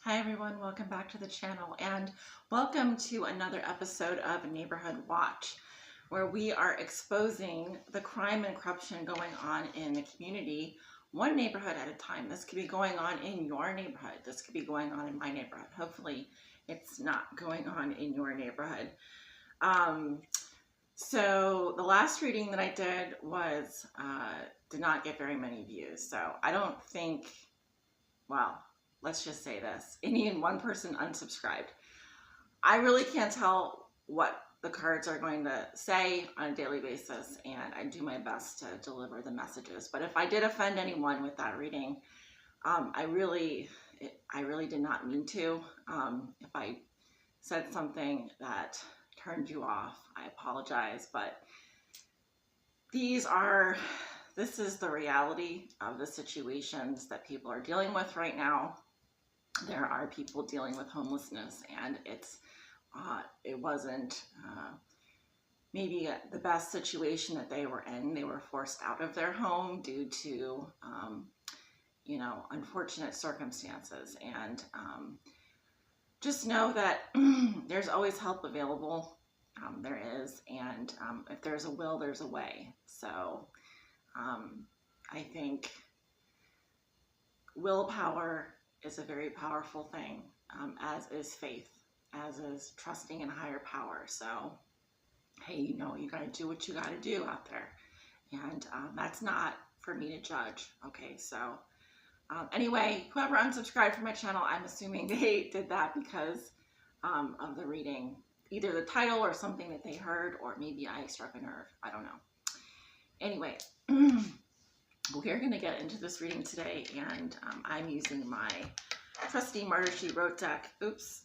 Hi everyone, welcome back to the channel and welcome to another episode of Neighborhood Watch, where we are exposing the crime and corruption going on in the community, one neighborhood at a time. This could be going on in your neighborhood. This could be going on in my neighborhood. Hopefully it's not going on in your neighborhood. So the last reading that I did was, did not get very many views. So I don't think, well, let's just say this, any one person unsubscribed. I really can't tell what the cards are going to say on a daily basis, and I do my best to deliver the messages. But if I did offend anyone with that reading, I really did not mean to. If I said something that turned you off, I apologize, but this is the reality of the situations that people are dealing with right now. There are people dealing with homelessness, and it wasn't maybe the best situation that they were in. They were forced out of their home due to unfortunate circumstances, and just know that there's always help available. There is, and if there's a will, there's a way. So I think willpower is a very powerful thing, as is faith, as is trusting in a higher power. So, hey, you got to do what you got to do out there. And that's not for me to judge. Okay, so anyway, whoever unsubscribed from my channel, I'm assuming they did that because of the reading, either the title or something that they heard, or maybe I struck a nerve. I don't know. Anyway, we're going to get into this reading today, and I'm using my trusty Murder She Wrote deck. Oops.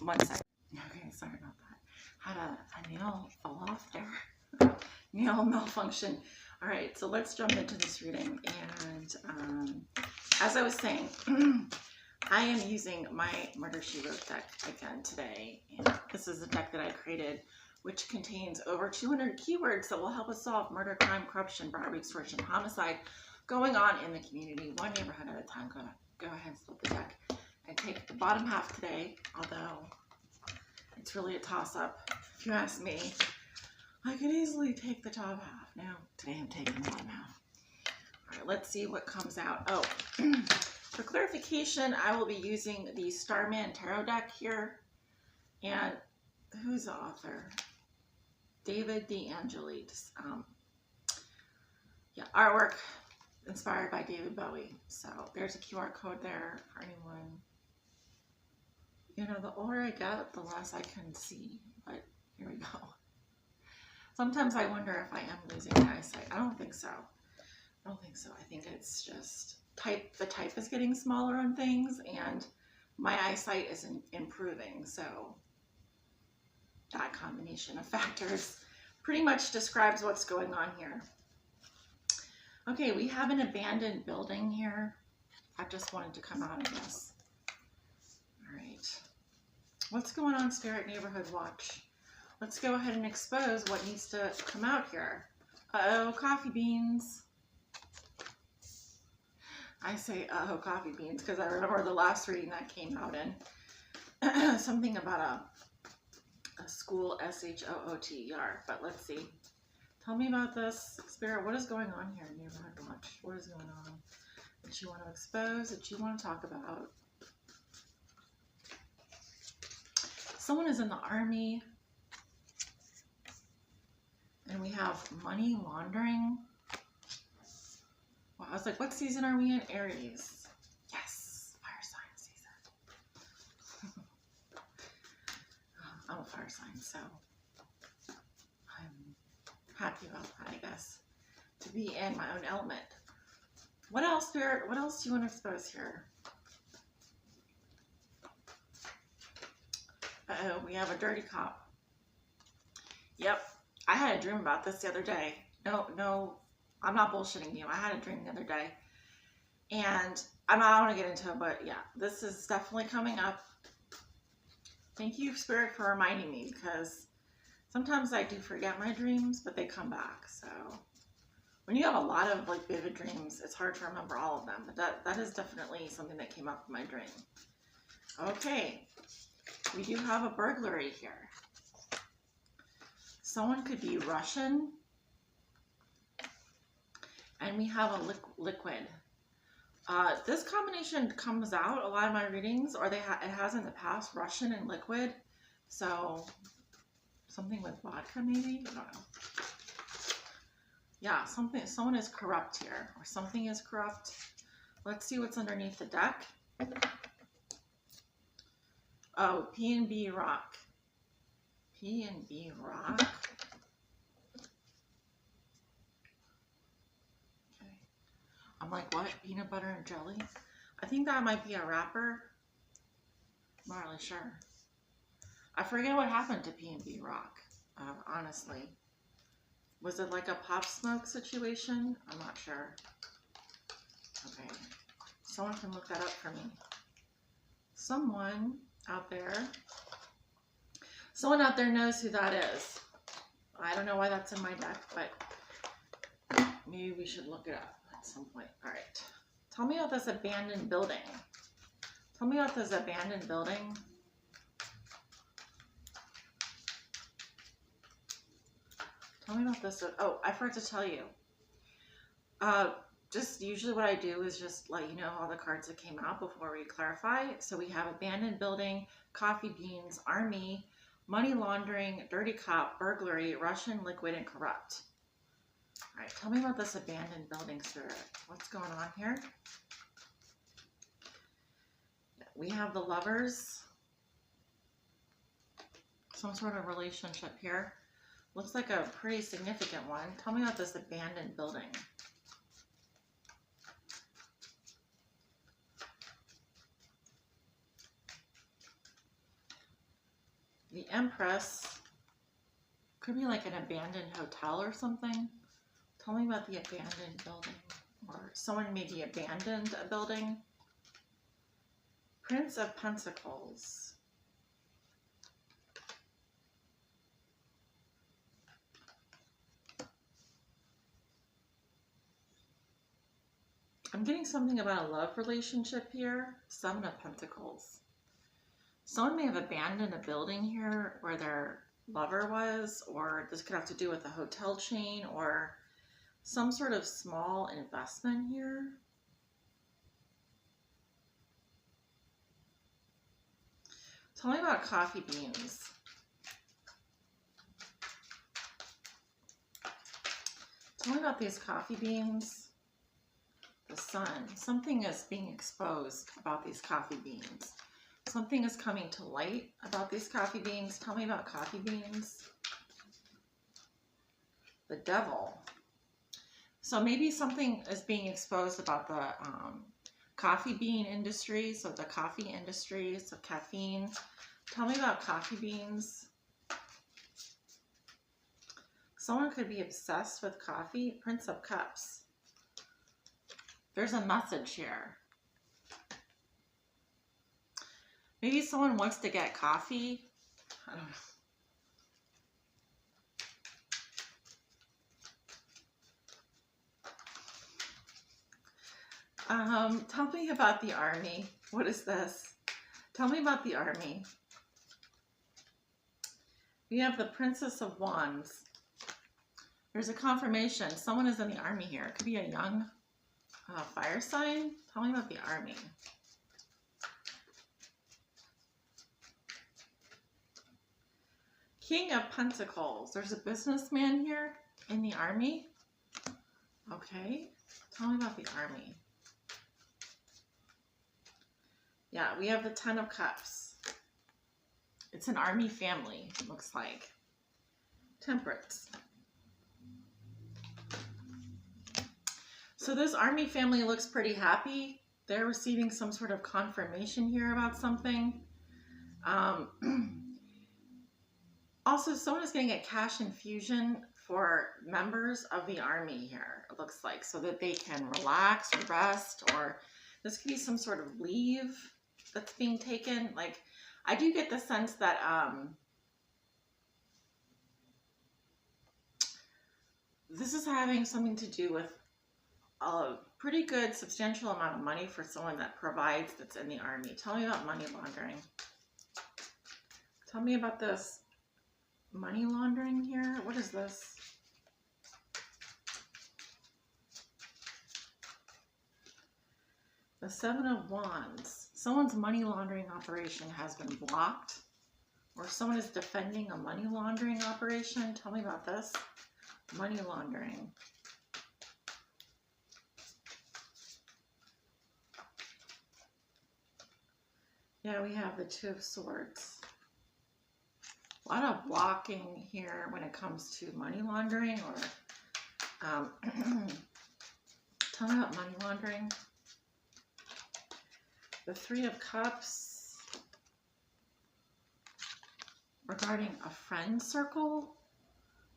One second. Okay, sorry about that. Had a nail fall off there. Nail malfunction. All right, so let's jump into this reading. And as I was saying, I am using my Murder She Wrote deck again today. And this is a deck that I created, which contains over 200 keywords that will help us solve murder, crime, corruption, bribery, extortion, homicide going on in the community, one neighborhood at a time. Go ahead and flip the deck and take the bottom half today, although it's really a toss-up. If you ask me, I could easily take the top half. Now, today I'm taking the bottom half. All right, let's see what comes out. Oh, for clarification, I will be using the Starman tarot deck here. And who's the author? David DeAngelides. Yeah, artwork inspired by David Bowie. So there's a QR code there for anyone. The older I get, the less I can see. But here we go. Sometimes I wonder if I am losing my eyesight. I don't think so. I think it's just the type is getting smaller on things, and my eyesight isn't improving. So that combination of factors pretty much describes what's going on here. Okay, we have an abandoned building here. I just wanted to come out, I guess. All right. What's going on, Spirit Neighborhood Watch? Let's go ahead and expose what needs to come out here. Uh-oh, coffee beans. I say uh-oh, coffee beans because I remember the last reading that came out in something about a school, S-H-O-O-T-E-R, but let's see. Tell me about this, Spirit. What is going on here in Neighborhood Watch? What is going on that you want to expose, that you want to talk about? Someone is in the army, and we have money laundering. Wow, I was like, what season are we in? Aries. Yes, fire sign season. I'm a fire sign, so I'm happy about that, I guess, to be in my own element. What else, Spirit? What else do you want to expose here? Uh-oh, we have a dirty cop. Yep, I had a dream about this the other day. No, I'm not bullshitting you. I had a dream the other day. And I don't want to get into it, but yeah, this is definitely coming up. Thank you, Spirit, for reminding me, because sometimes I do forget my dreams, but they come back. So When you have a lot of like vivid dreams, it's hard to remember all of them, but that is definitely something that came up in my dream. Okay, we do have a burglary here. Someone could be Russian, and we have a liquid. This combination comes out a lot of my readings, or it has in the past, Russian and liquid. So something with vodka, maybe? I don't know. Yeah, someone is corrupt here, or something is corrupt. Let's see what's underneath the deck. Oh, P&B Rock. P&B Rock. Okay. I'm like, what? Peanut butter and jelly? I think that might be a wrapper. I'm not really sure. I forget what happened to P&B Rock, honestly. Was it like a Pop Smoke situation? I'm not sure. Okay. Someone can look that up for me. Someone out there knows who that is. I don't know why that's in my deck, but maybe we should look it up at some point. All right. Tell me about this abandoned building. Tell me about this abandoned building. Tell me about this. Oh, I forgot to tell you. Just usually what I do is just let you know all the cards that came out before we clarify. So we have abandoned building, coffee beans, army, money laundering, dirty cop, burglary, Russian, liquid, and corrupt. All right, tell me about this abandoned building, spirit. What's going on here? We have the lovers. Some sort of relationship here. Looks like a pretty significant one. Tell me about this abandoned building. The Empress. Could be like an abandoned hotel or something. Tell me about the abandoned building. Or someone maybe abandoned a building. Prince of Pentacles. I'm getting something about a love relationship here. Seven of Pentacles. Someone may have abandoned a building here where their lover was, or this could have to do with a hotel chain or some sort of small investment here. Tell me about coffee beans. Tell me about these coffee beans. The sun. Something is being exposed about these coffee beans. Something is coming to light about these coffee beans. Tell me about coffee beans. The devil. So maybe something is being exposed about the coffee bean industry. So the coffee industry, so caffeine. Tell me about coffee beans. Someone could be obsessed with coffee. Prince of Cups. There's a message here. Maybe someone wants to get coffee. I don't know. Tell me about the army. What is this? Tell me about the army. We have the Princess of Wands. There's a confirmation. Someone is in the army here. It could be a young fire sign. Tell me about the army. King of Pentacles. There's a businessman here in the army. Okay. Tell me about the army. Yeah, we have the Ten of Cups. It's an army family, it looks like. Temperance. So this army family looks pretty happy. They're receiving some sort of confirmation here about something. Also, someone is getting a cash infusion for members of the army here, it looks like, so that they can relax or rest, or this could be some sort of leave that's being taken. Like, I do get the sense that This is having something to do with a pretty good substantial amount of money for someone that provides, that's in the army. Tell me about money laundering. Tell me about this money laundering here. What is this? The Seven of Wands. Someone's money laundering operation has been blocked, or someone is defending a money laundering operation. Tell me about this. Money laundering. Yeah, we have the Two of Swords. A lot of blocking here when it comes to money laundering, or tell me about money laundering. The Three of Cups regarding a friend circle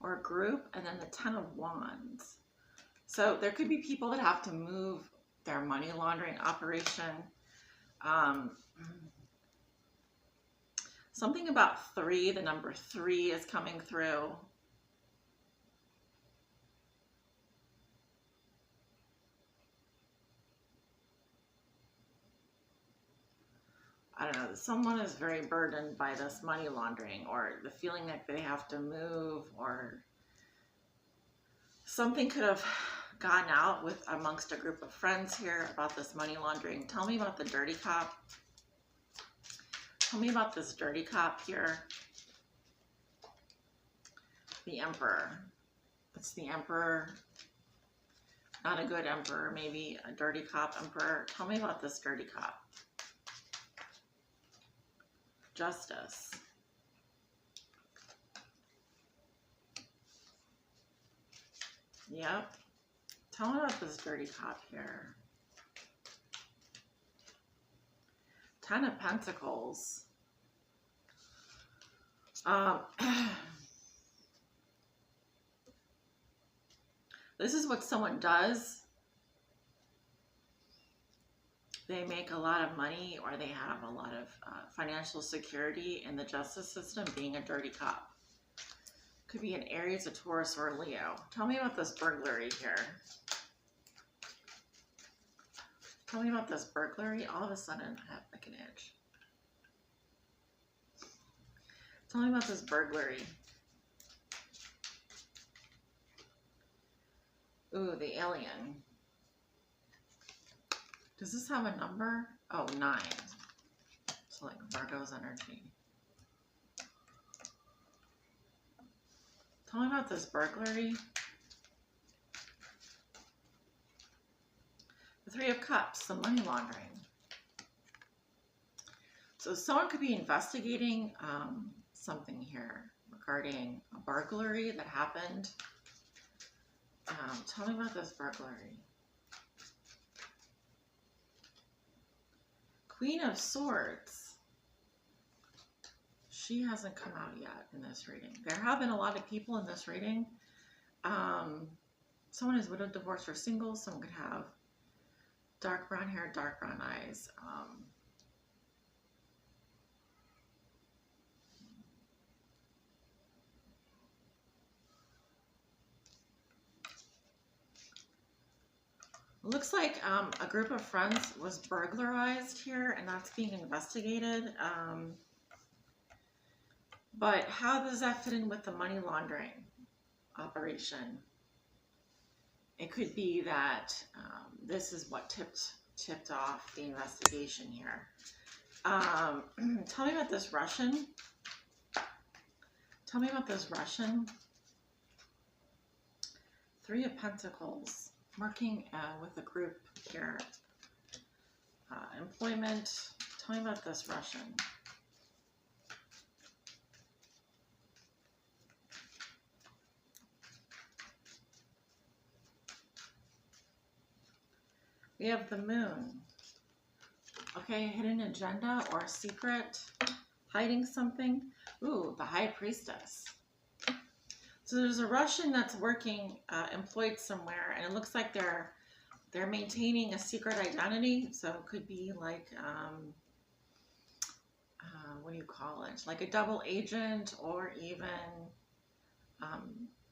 or a group, and then the Ten of Wands. So there could be people that have to move their money laundering operation. Something about 3, the number 3 is coming through. I don't know, someone is very burdened by this money laundering, or the feeling that they have to move, or something could have gone out with amongst a group of friends here about this money laundering. Tell me about the dirty cop. Tell me about this dirty cop here. The Emperor. It's the Emperor. Not a good emperor, maybe a dirty cop emperor. Tell me about this dirty cop. Justice. Yep. Tell me about this dirty cop here. Ten of Pentacles. This is what someone does. They make a lot of money, or they have a lot of financial security in the justice system, being a dirty cop. Could be an Aries, a Taurus, or a Leo. Tell me about this burglary here. Tell me about this burglary. All of a sudden, I have like an itch. Tell me about this burglary. Ooh, the Alien. Does this have a number? Oh, 9. So like Virgo's energy. Tell me about this burglary. The Three of Cups, the money laundering. So someone could be investigating something here regarding a burglary that happened. Tell me about this burglary. Queen of Swords. She hasn't come out yet in this reading. There have been a lot of people in this reading. Someone is widowed, divorced, or single. Someone could have dark brown hair, dark brown eyes. Looks like a group of friends was burglarized here, and that's being investigated. But how does that fit in with the money laundering operation? It could be that this is what tipped off the investigation here. Tell me about this Russian. Tell me about this Russian. Three of Pentacles. Working with a group here. Employment. Tell me about this Russian. We have the Moon. Okay, hidden agenda or secret. Hiding something. Ooh, the High Priestess. So there's a Russian that's working, employed somewhere, and it looks like they're maintaining a secret identity. So it could be like, what do you call it? Like a double agent, or even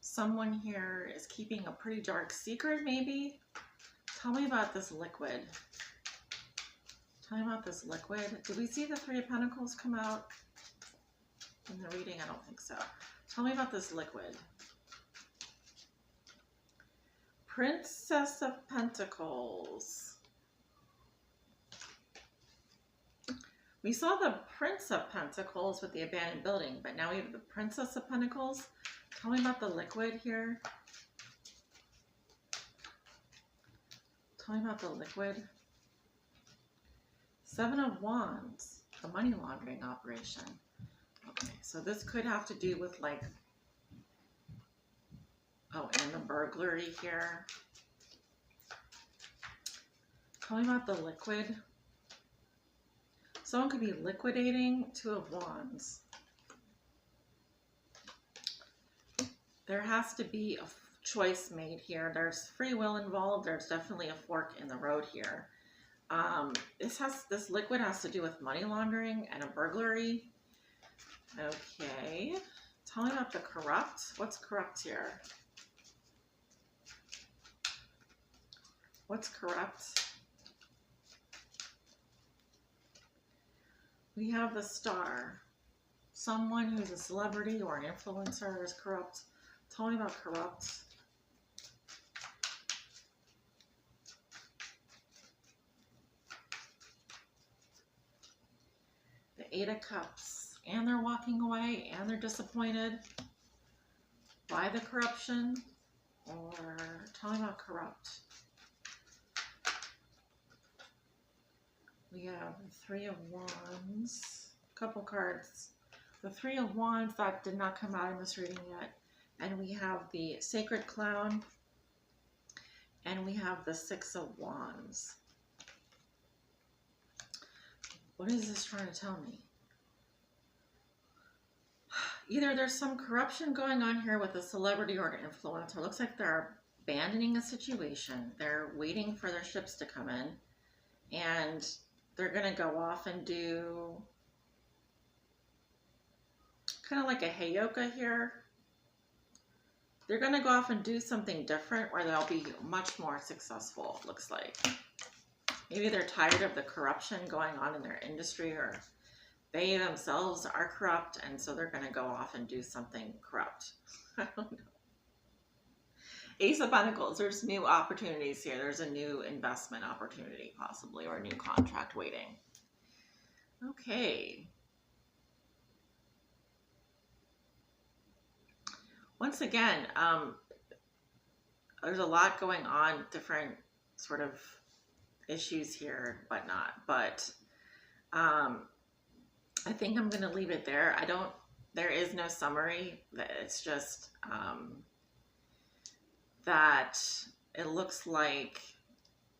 Someone here is keeping a pretty dark secret, maybe. Tell me about this liquid. Tell me about this liquid. Did we see the Three of Pentacles come out in the reading? I don't think so. Tell me about this liquid. Princess of Pentacles. We saw the Prince of Pentacles with the abandoned building, but now we have the Princess of Pentacles. Tell me about the liquid here. Tell me about the liquid. Seven of Wands, the money laundering operation. Okay, so this could have to do with like, oh, and the burglary here. Tell me about the liquid. Someone could be liquidating. Two of Wands. There has to be a choice made here. There's free will involved. There's definitely a fork in the road here. This liquid has to do with money laundering and a burglary. Okay. Tell me about the corrupt. What's corrupt here? What's corrupt? We have the Star. Someone who's a celebrity or an influencer is corrupt. Tell me about corrupt. The Eight of Cups. And they're walking away and they're disappointed by the corruption. Or tell me about corrupt. We have the Three of Wands. A couple cards. The Three of Wands, that did not come out in this reading yet. And we have the Sacred Clown. And we have the Six of Wands. What is this trying to tell me? Either there's some corruption going on here with a celebrity or an influencer. It looks like they're abandoning a situation. They're waiting for their ships to come in. And they're going to go off and do kind of like a heyoka here. They're going to go off and do something different where they'll be much more successful, it looks like. Maybe they're tired of the corruption going on in their industry, or they themselves are corrupt, and so they're going to go off and do something corrupt. I don't know. Ace of Pentacles, there's new opportunities here. There's a new investment opportunity possibly, or a new contract waiting. Okay. Once again, there's a lot going on, different sort of issues here, whatnot. But I think I'm going to leave it there. There is no summary. It's just that it looks like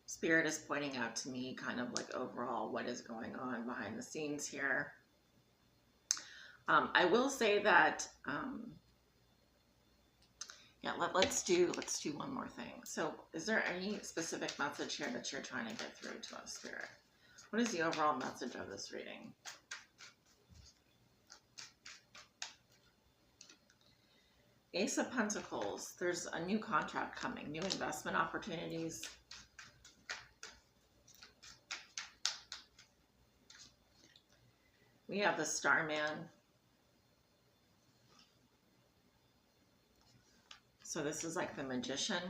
Spirit is pointing out to me kind of like overall what is going on behind the scenes here. I will say that, yeah, let's do one more thing. So is there any specific message here that you're trying to get through to us, Spirit? What is the overall message of this reading? Ace of Pentacles, there's a new contract coming, new investment opportunities. We have the Starman. So this is like the Magician.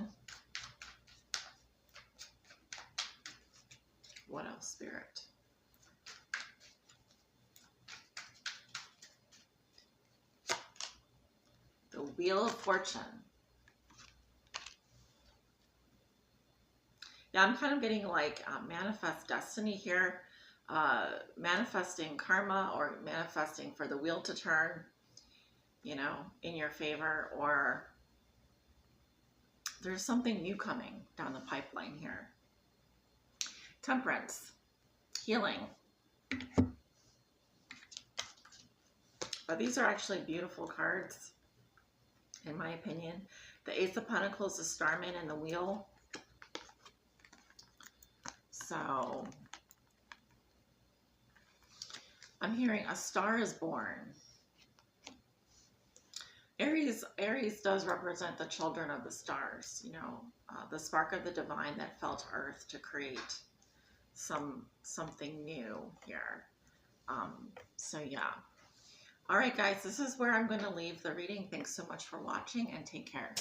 What else, Spirit? The Wheel of Fortune. Yeah, I'm kind of getting like manifest destiny here. Manifesting karma, or manifesting for the wheel to turn, you know, in your favor, or there's something new coming down the pipeline here. Temperance, healing. But these are actually beautiful cards, in my opinion. The Ace of Pentacles, the Starman, and the Wheel. So I'm hearing a star is born. Aries does represent the children of the stars, you know, the spark of the divine that fell to earth to create something new here. So yeah. All right, guys, this is where I'm going to leave the reading. Thanks so much for watching, and take care.